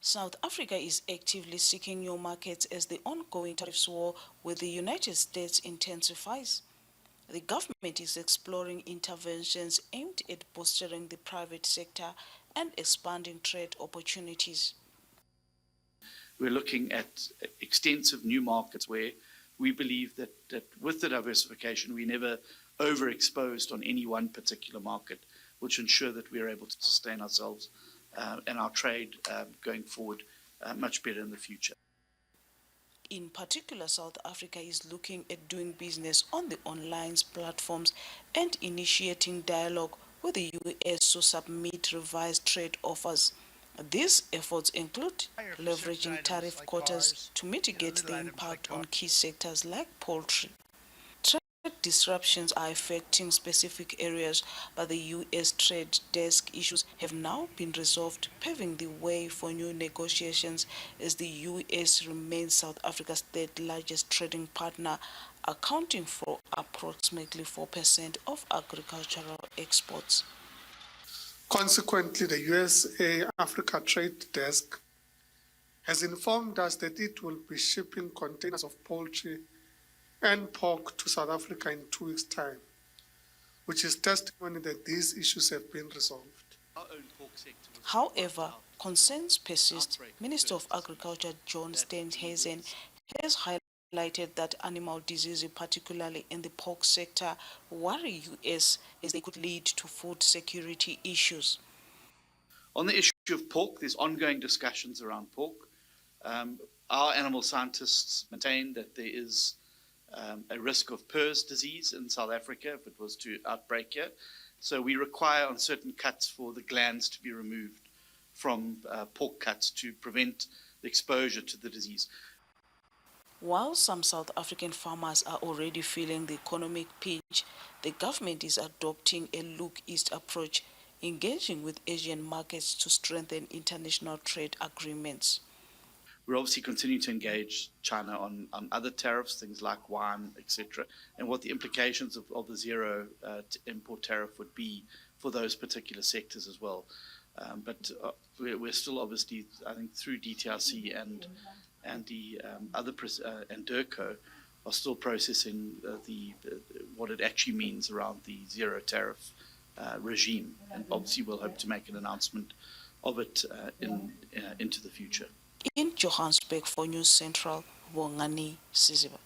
South Africa is actively seeking new markets as the ongoing tariffs war with the United States intensifies. The government is exploring interventions aimed at bolstering the private sector and expanding trade opportunities. We're looking at extensive new markets where we believe that with the diversification, we never overexposed on any one particular market, which ensure that we're able to sustain ourselves and our trade going forward much better in the future. In particular, South Africa is looking at doing business on the online platforms and initiating dialogue with the US to submit revised trade offers. These efforts include leveraging tariff quotas to mitigate the impact on key sectors like poultry. Trade disruptions are affecting specific areas, but the US trade desk issues have now been resolved, paving the way for new negotiations as the US remains South Africa's third largest trading partner, accounting for approximately 4% of agricultural exports. Consequently, the USA Africa Trade Desk has informed us that it will be shipping containers of poultry and pork to South Africa in 2 weeks' time, which is testimony that these issues have been resolved. However, concerns persist. Minister of Agriculture John Steenhuisen has highlighted that animal diseases, particularly in the pork sector, worry US as they could lead to food security issues. On the issue of pork, there's ongoing discussions around pork. Our animal scientists maintain that there is a risk of PRRS disease in South Africa if it was to outbreak here. So we require on certain cuts for the glands to be removed from pork cuts to prevent the exposure to the disease. While some South African farmers are already feeling the economic pinch, the government is adopting a look east approach, engaging with Asian markets to strengthen international trade agreements. We're obviously continuing to engage China on other tariffs, things like wine, etc., and what the implications of the zero import tariff would be for those particular sectors as well. But we're still obviously, I think, through DTRC and the other and DIRCO are still processing what it actually means around the zero tariff regime, and obviously we'll hope to make an announcement of it into the future. In Johannesburg for News Central, Bongani, Siziba.